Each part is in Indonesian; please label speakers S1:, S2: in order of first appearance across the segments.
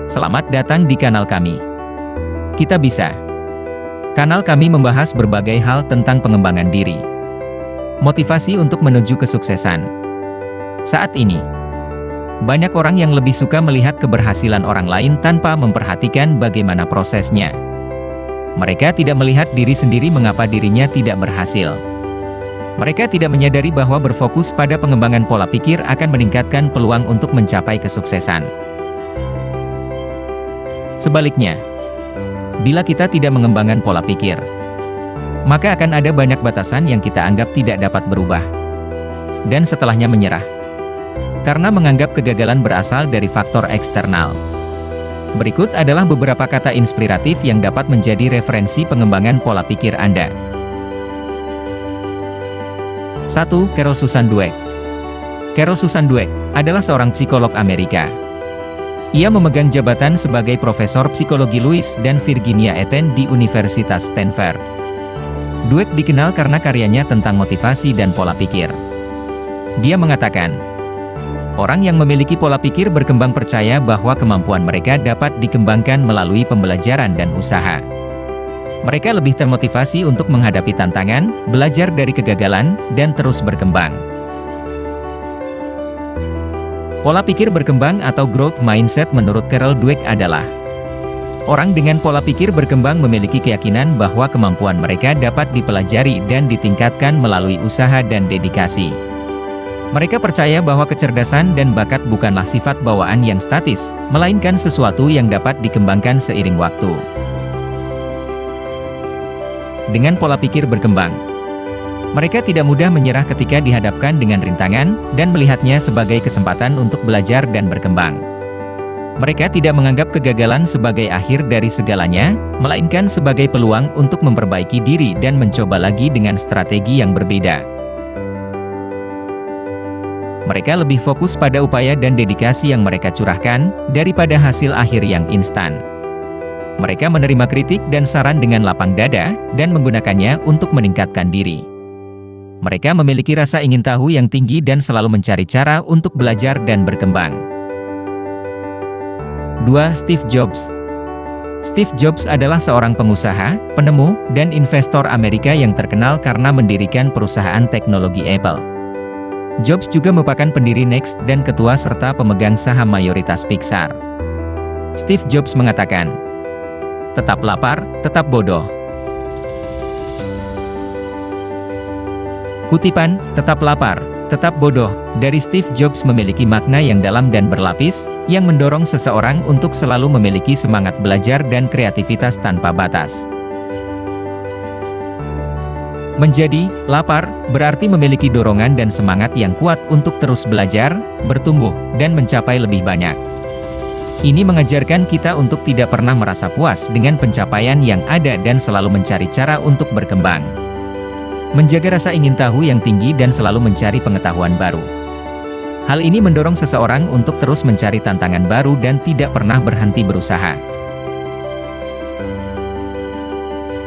S1: Selamat datang di kanal kami. Kita bisa. Kanal kami membahas berbagai hal tentang pengembangan diri, motivasi untuk menuju kesuksesan. Saat ini, banyak orang yang lebih suka melihat keberhasilan orang lain tanpa memperhatikan bagaimana prosesnya. Mereka tidak melihat diri sendiri mengapa dirinya tidak berhasil. Mereka tidak menyadari bahwa berfokus pada pengembangan pola pikir akan meningkatkan peluang untuk mencapai kesuksesan. Sebaliknya, bila kita tidak mengembangkan pola pikir, maka akan ada banyak batasan yang kita anggap tidak dapat berubah, dan setelahnya menyerah, karena menganggap kegagalan berasal dari faktor eksternal. Berikut adalah beberapa kata inspiratif yang dapat menjadi referensi pengembangan pola pikir Anda. 1. Carol Susan Dweck. Carol Susan Dweck adalah seorang psikolog Amerika. Ia memegang jabatan sebagai Profesor Psikologi Louis dan Virginia Eten di Universitas Stanford. Dweck dikenal karena karyanya tentang motivasi dan pola pikir. Dia mengatakan, orang yang memiliki pola pikir berkembang percaya bahwa kemampuan mereka dapat dikembangkan melalui pembelajaran dan usaha. Mereka lebih termotivasi untuk menghadapi tantangan, belajar dari kegagalan, dan terus berkembang. Pola pikir berkembang atau growth mindset menurut Carol Dweck adalah orang dengan pola pikir berkembang memiliki keyakinan bahwa kemampuan mereka dapat dipelajari dan ditingkatkan melalui usaha dan dedikasi. Mereka percaya bahwa kecerdasan dan bakat bukanlah sifat bawaan yang statis, melainkan sesuatu yang dapat dikembangkan seiring waktu. Dengan pola pikir berkembang, mereka tidak mudah menyerah ketika dihadapkan dengan rintangan, dan melihatnya sebagai kesempatan untuk belajar dan berkembang. Mereka tidak menganggap kegagalan sebagai akhir dari segalanya, melainkan sebagai peluang untuk memperbaiki diri dan mencoba lagi dengan strategi yang berbeda. Mereka lebih fokus pada upaya dan dedikasi yang mereka curahkan, daripada hasil akhir yang instan. Mereka menerima kritik dan saran dengan lapang dada, dan menggunakannya untuk meningkatkan diri. Mereka memiliki rasa ingin tahu yang tinggi dan selalu mencari cara untuk belajar dan berkembang. 2. Steve Jobs. Steve Jobs adalah seorang pengusaha, penemu, dan investor Amerika yang terkenal karena mendirikan perusahaan teknologi Apple. Jobs juga merupakan pendiri Next dan ketua serta pemegang saham mayoritas Pixar. Steve Jobs mengatakan, "Tetap lapar, tetap bodoh." Kutipan, "tetap lapar, tetap bodoh," dari Steve Jobs memiliki makna yang dalam dan berlapis, yang mendorong seseorang untuk selalu memiliki semangat belajar dan kreativitas tanpa batas. Menjadi lapar berarti memiliki dorongan dan semangat yang kuat untuk terus belajar, bertumbuh, dan mencapai lebih banyak. Ini mengajarkan kita untuk tidak pernah merasa puas dengan pencapaian yang ada dan selalu mencari cara untuk berkembang. Menjaga rasa ingin tahu yang tinggi dan selalu mencari pengetahuan baru. Hal ini mendorong seseorang untuk terus mencari tantangan baru dan tidak pernah berhenti berusaha.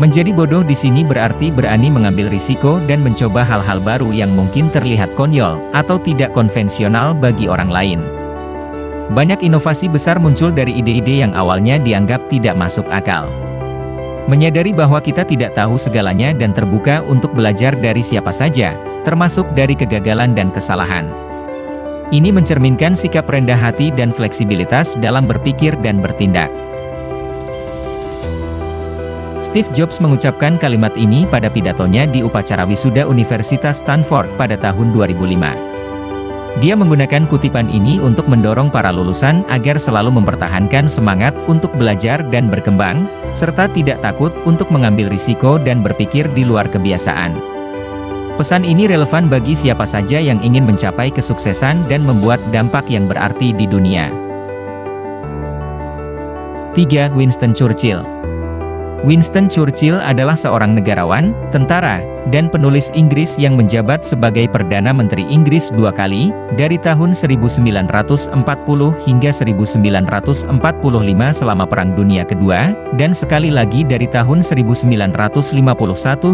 S1: Menjadi bodoh di sini berarti berani mengambil risiko dan mencoba hal-hal baru yang mungkin terlihat konyol atau tidak konvensional bagi orang lain. Banyak inovasi besar muncul dari ide-ide yang awalnya dianggap tidak masuk akal. Menyadari bahwa kita tidak tahu segalanya dan terbuka untuk belajar dari siapa saja, termasuk dari kegagalan dan kesalahan. Ini mencerminkan sikap rendah hati dan fleksibilitas dalam berpikir dan bertindak. Steve Jobs mengucapkan kalimat ini pada pidatonya di upacara wisuda Universitas Stanford pada tahun 2005. Dia menggunakan kutipan ini untuk mendorong para lulusan agar selalu mempertahankan semangat untuk belajar dan berkembang, serta tidak takut untuk mengambil risiko dan berpikir di luar kebiasaan. Pesan ini relevan bagi siapa saja yang ingin mencapai kesuksesan dan membuat dampak yang berarti di dunia. 3. Winston Churchill. Winston Churchill adalah seorang negarawan, tentara, dan penulis Inggris yang menjabat sebagai Perdana Menteri Inggris 2 kali, dari tahun 1940 hingga 1945 selama Perang Dunia Kedua, dan sekali lagi dari tahun 1951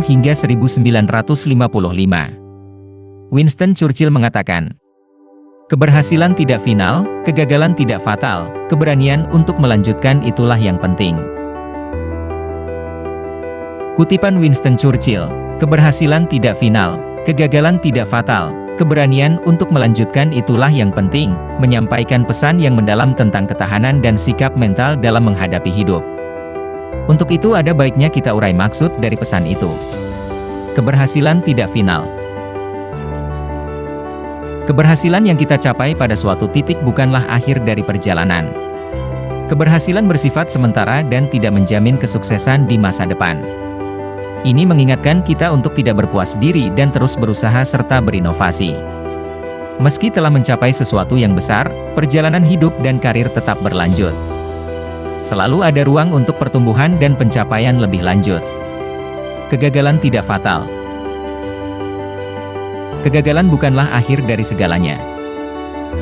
S1: hingga 1955. Winston Churchill mengatakan, Keberhasilan tidak final, kegagalan tidak fatal, keberanian untuk melanjutkan itulah yang penting. Kutipan Winston Churchill, keberhasilan tidak final, kegagalan tidak fatal, keberanian untuk melanjutkan itulah yang penting, menyampaikan pesan yang mendalam tentang ketahanan dan sikap mental dalam menghadapi hidup. Untuk itu ada baiknya kita urai maksud dari pesan itu. Keberhasilan tidak final. Keberhasilan yang kita capai pada suatu titik bukanlah akhir dari perjalanan. Keberhasilan bersifat sementara dan tidak menjamin kesuksesan di masa depan. Ini mengingatkan kita untuk tidak berpuas diri dan terus berusaha serta berinovasi. Meski telah mencapai sesuatu yang besar, perjalanan hidup dan karir tetap berlanjut. Selalu ada ruang untuk pertumbuhan dan pencapaian lebih lanjut. Kegagalan tidak fatal. Kegagalan bukanlah akhir dari segalanya.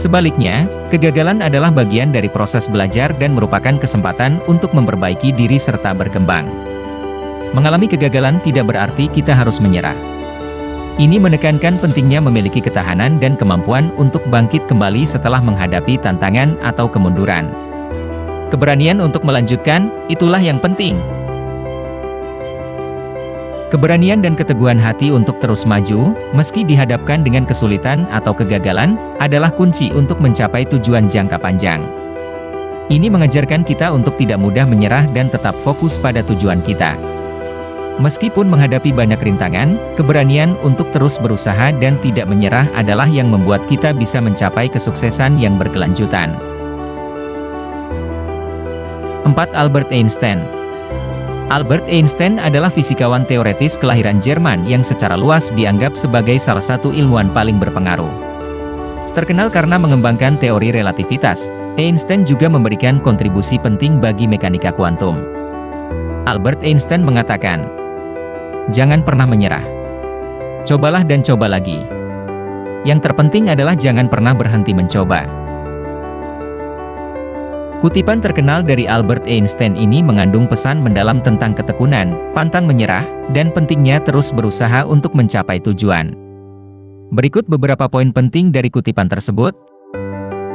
S1: Sebaliknya, kegagalan adalah bagian dari proses belajar dan merupakan kesempatan untuk memperbaiki diri serta berkembang. Mengalami kegagalan tidak berarti kita harus menyerah. Ini menekankan pentingnya memiliki ketahanan dan kemampuan untuk bangkit kembali setelah menghadapi tantangan atau kemunduran. Keberanian untuk melanjutkan, itulah yang penting. Keberanian dan keteguhan hati untuk terus maju, meski dihadapkan dengan kesulitan atau kegagalan, adalah kunci untuk mencapai tujuan jangka panjang. Ini mengajarkan kita untuk tidak mudah menyerah dan tetap fokus pada tujuan kita. Meskipun menghadapi banyak rintangan, keberanian untuk terus berusaha dan tidak menyerah adalah yang membuat kita bisa mencapai kesuksesan yang berkelanjutan. 4. Albert Einstein. Albert Einstein adalah fisikawan teoretis kelahiran Jerman yang secara luas dianggap sebagai salah satu ilmuwan paling berpengaruh. Terkenal karena mengembangkan teori relativitas, Einstein juga memberikan kontribusi penting bagi mekanika kuantum. Albert Einstein mengatakan, "Jangan pernah menyerah. Cobalah dan coba lagi. Yang terpenting adalah jangan pernah berhenti mencoba." Kutipan terkenal dari Albert Einstein ini mengandung pesan mendalam tentang ketekunan, pantang menyerah, dan pentingnya terus berusaha untuk mencapai tujuan. Berikut beberapa poin penting dari kutipan tersebut.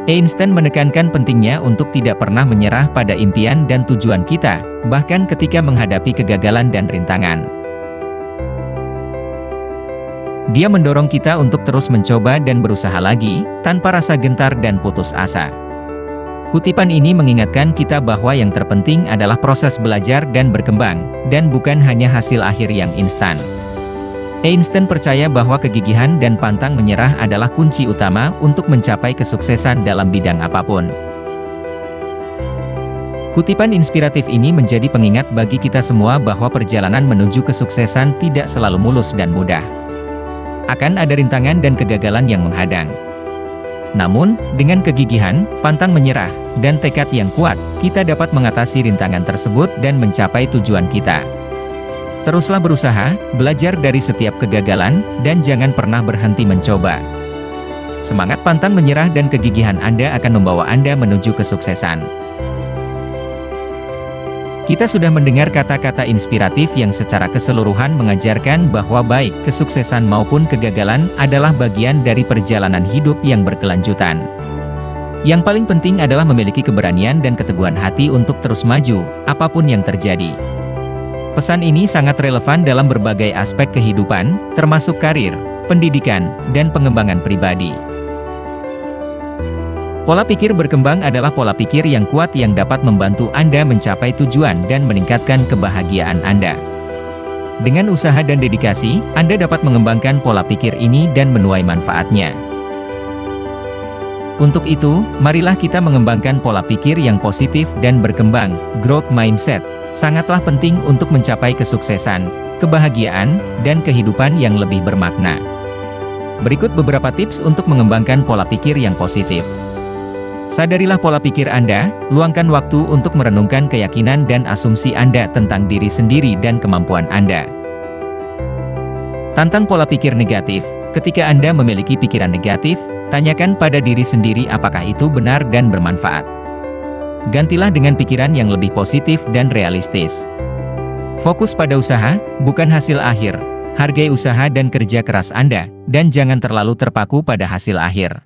S1: Einstein menekankan pentingnya untuk tidak pernah menyerah pada impian dan tujuan kita, bahkan ketika menghadapi kegagalan dan rintangan. Dia mendorong kita untuk terus mencoba dan berusaha lagi, tanpa rasa gentar dan putus asa. Kutipan ini mengingatkan kita bahwa yang terpenting adalah proses belajar dan berkembang, dan bukan hanya hasil akhir yang instan. Einstein percaya bahwa kegigihan dan pantang menyerah adalah kunci utama untuk mencapai kesuksesan dalam bidang apapun. Kutipan inspiratif ini menjadi pengingat bagi kita semua bahwa perjalanan menuju kesuksesan tidak selalu mulus dan mudah. Akan ada rintangan dan kegagalan yang menghadang. Namun, dengan kegigihan, pantang menyerah, dan tekad yang kuat, kita dapat mengatasi rintangan tersebut dan mencapai tujuan kita. Teruslah berusaha, belajar dari setiap kegagalan, dan jangan pernah berhenti mencoba. Semangat pantang menyerah dan kegigihan Anda akan membawa Anda menuju kesuksesan. Kita sudah mendengar kata-kata inspiratif yang secara keseluruhan mengajarkan bahwa baik kesuksesan maupun kegagalan adalah bagian dari perjalanan hidup yang berkelanjutan. Yang paling penting adalah memiliki keberanian dan keteguhan hati untuk terus maju, apapun yang terjadi. Pesan ini sangat relevan dalam berbagai aspek kehidupan, termasuk karir, pendidikan, dan pengembangan pribadi. Pola pikir berkembang adalah pola pikir yang kuat yang dapat membantu Anda mencapai tujuan dan meningkatkan kebahagiaan Anda. Dengan usaha dan dedikasi, Anda dapat mengembangkan pola pikir ini dan menuai manfaatnya. Untuk itu, marilah kita mengembangkan pola pikir yang positif dan berkembang. Growth mindset sangatlah penting untuk mencapai kesuksesan, kebahagiaan, dan kehidupan yang lebih bermakna. Berikut beberapa tips untuk mengembangkan pola pikir yang positif. Sadarilah pola pikir Anda, luangkan waktu untuk merenungkan keyakinan dan asumsi Anda tentang diri sendiri dan kemampuan Anda. Tantang pola pikir negatif. Ketika Anda memiliki pikiran negatif, tanyakan pada diri sendiri apakah itu benar dan bermanfaat. Gantilah dengan pikiran yang lebih positif dan realistis. Fokus pada usaha, bukan hasil akhir. Hargai usaha dan kerja keras Anda, dan jangan terlalu terpaku pada hasil akhir.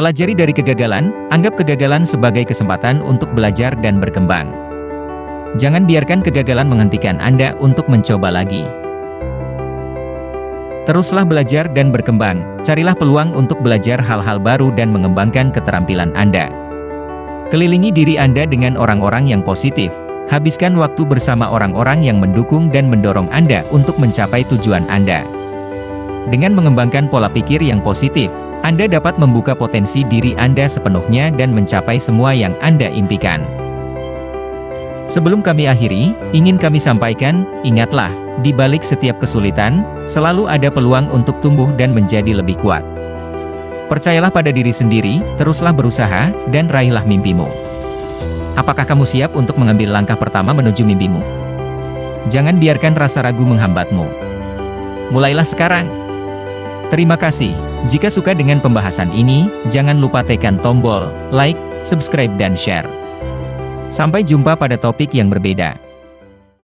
S1: Pelajari dari kegagalan, anggap kegagalan sebagai kesempatan untuk belajar dan berkembang. Jangan biarkan kegagalan menghentikan Anda untuk mencoba lagi. Teruslah belajar dan berkembang, carilah peluang untuk belajar hal-hal baru dan mengembangkan keterampilan Anda. Kelilingi diri Anda dengan orang-orang yang positif, habiskan waktu bersama orang-orang yang mendukung dan mendorong Anda untuk mencapai tujuan Anda. Dengan mengembangkan pola pikir yang positif, Anda dapat membuka potensi diri Anda sepenuhnya dan mencapai semua yang Anda impikan. Sebelum kami akhiri, ingin kami sampaikan, ingatlah, di balik setiap kesulitan, selalu ada peluang untuk tumbuh dan menjadi lebih kuat. Percayalah pada diri sendiri, teruslah berusaha, dan raihlah mimpimu. Apakah kamu siap untuk mengambil langkah pertama menuju mimpimu? Jangan biarkan rasa ragu menghambatmu. Mulailah sekarang. Terima kasih. Jika suka dengan pembahasan ini, jangan lupa tekan tombol like, subscribe dan share. Sampai jumpa pada topik yang berbeda.